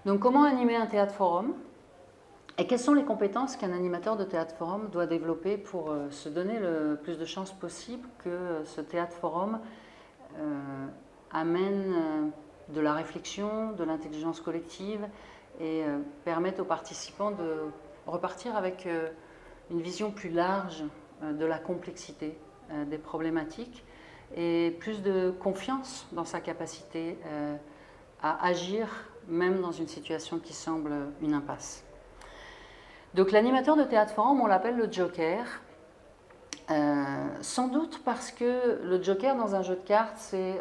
Donc comment animer un théâtre forum? Et quelles sont les compétences qu'un animateur de théâtre forum doit développer pour se donner le plus de chances possible que ce théâtre forum amène de la réflexion, de l'intelligence collective et permette aux participants de repartir avec une vision plus large de la complexité des problématiques et plus de confiance dans sa capacité à agir même dans une situation qui semble une impasse. Donc l'animateur de théâtre forum, on l'appelle le joker, sans doute parce que le joker dans un jeu de cartes, c'est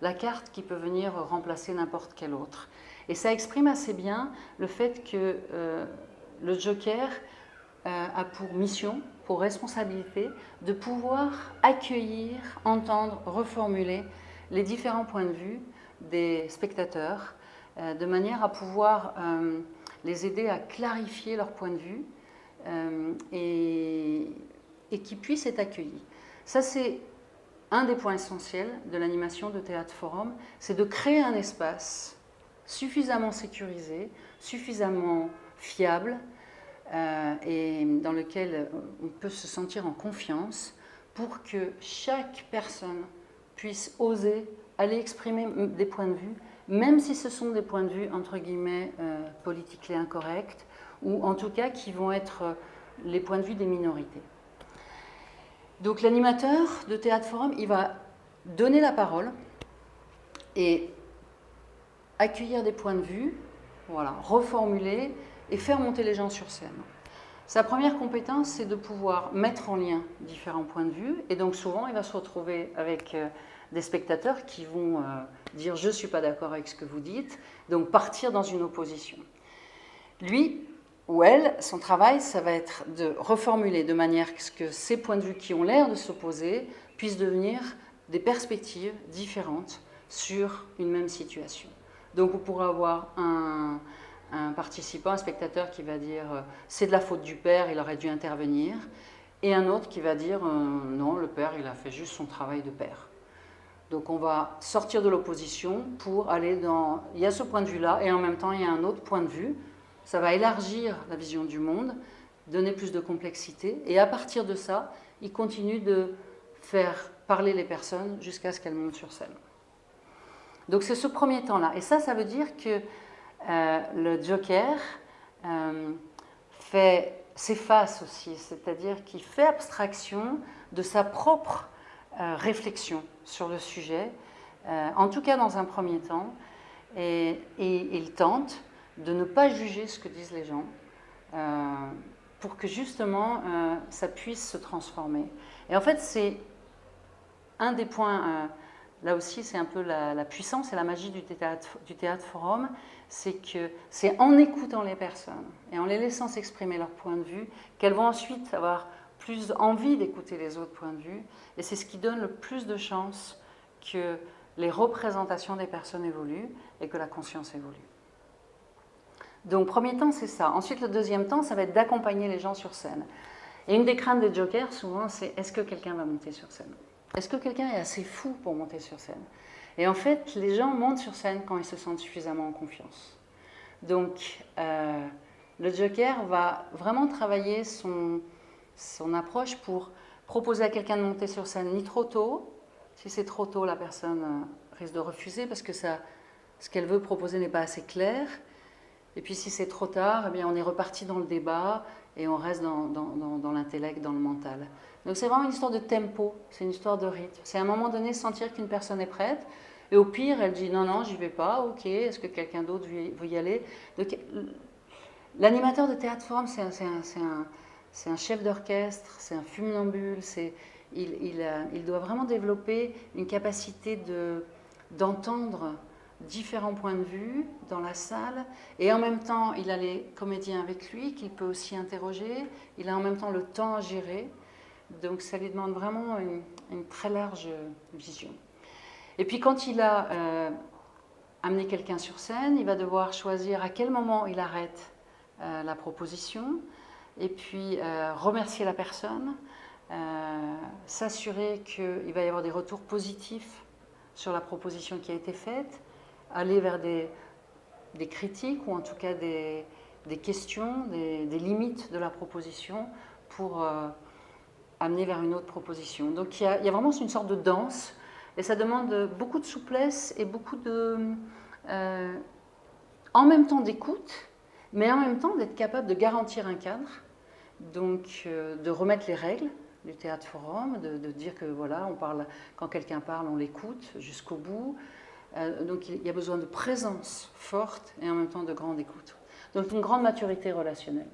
la carte qui peut venir remplacer n'importe quelle autre. Et ça exprime assez bien le fait que le joker a pour mission, pour responsabilité, de pouvoir accueillir, entendre, reformuler les différents points de vue des spectateurs, de manière à pouvoir les aider à clarifier leur point de vue et qui puissent être accueillis. Ça, c'est un des points essentiels de l'animation de théâtre forum, c'est de créer un espace suffisamment sécurisé, suffisamment fiable, et dans lequel on peut se sentir en confiance pour que chaque personne puisse oser aller exprimer des points de vue, même si ce sont des points de vue entre guillemets politiquement incorrects, ou en tout cas qui vont être les points de vue des minorités. Donc l'animateur de théâtre forum, il va donner la parole et accueillir des points de vue, voilà, reformuler et faire monter les gens sur scène. Sa première compétence, c'est de pouvoir mettre en lien différents points de vue, et donc souvent il va se retrouver avec des spectateurs qui vont dire « je ne suis pas d'accord avec ce que vous dites », donc partir dans une opposition. Lui ou elle, son travail, ça va être de reformuler de manière à ce que ces points de vue qui ont l'air de s'opposer puissent devenir des perspectives différentes sur une même situation. Donc on pourra avoir un participant, un spectateur qui va dire c'est de la faute du père, il aurait dû intervenir, et un autre qui va dire non, le père il a fait juste son travail de père. Donc on va sortir de l'opposition pour aller dans, il y a ce point de vue-là, et en même temps il y a un autre point de vue, ça va élargir la vision du monde, donner plus de complexité, et à partir de ça, il continue de faire parler les personnes jusqu'à ce qu'elles montent sur scène. Donc c'est ce premier temps-là, et ça veut dire que le joker s'efface aussi, c'est-à-dire qu'il fait abstraction de sa propre réflexion sur le sujet, en tout cas dans un premier temps, et il tente de ne pas juger ce que disent les gens pour que justement ça puisse se transformer. Et en fait, c'est un des points, là aussi c'est un peu la puissance et la magie du théâtre forum, c'est que c'est en écoutant les personnes et en les laissant s'exprimer leur point de vue qu'elles vont ensuite avoir plus envie d'écouter les autres points de vue, et c'est ce qui donne le plus de chances que les représentations des personnes évoluent et que la conscience évolue. Donc premier temps c'est ça. Ensuite le deuxième temps ça va être d'accompagner les gens sur scène. Et une des craintes des jokers souvent c'est est-ce que quelqu'un va monter sur scène? Est-ce que quelqu'un est assez fou pour monter sur scène? Et en fait les gens montent sur scène quand ils se sentent suffisamment en confiance. Donc le joker va vraiment travailler son approche pour proposer à quelqu'un de monter sur scène ni trop tôt. Si c'est trop tôt, la personne risque de refuser parce que ce qu'elle veut proposer n'est pas assez clair. Et puis si c'est trop tard, eh bien, on est reparti dans le débat et on reste dans l'intellect, dans le mental. Donc c'est vraiment une histoire de tempo, c'est une histoire de rythme. C'est à un moment donné sentir qu'une personne est prête, et au pire elle dit non, non, j'y vais pas, ok, est-ce que quelqu'un d'autre veut y aller? Donc l'animateur de théâtre forum, c'est un chef d'orchestre, c'est un funambule, il doit vraiment développer une capacité d'entendre différents points de vue dans la salle, et en même temps il a les comédiens avec lui qu'il peut aussi interroger, il a en même temps le temps à gérer, donc ça lui demande vraiment une très large vision. Et puis quand il a amené quelqu'un sur scène, il va devoir choisir à quel moment il arrête la proposition, et puis remercier la personne, s'assurer qu'il va y avoir des retours positifs sur la proposition qui a été faite, aller vers des des critiques ou en tout cas des questions, des limites de la proposition pour amener vers une autre proposition. Donc il y a vraiment une sorte de danse et ça demande beaucoup de souplesse et beaucoup en même temps d'écoute, mais en même temps d'être capable de garantir un cadre, donc de remettre les règles du théâtre forum, de dire que voilà, on parle, quand quelqu'un parle, on l'écoute jusqu'au bout. Donc il y a besoin de présence forte et en même temps de grande écoute. Donc une grande maturité relationnelle.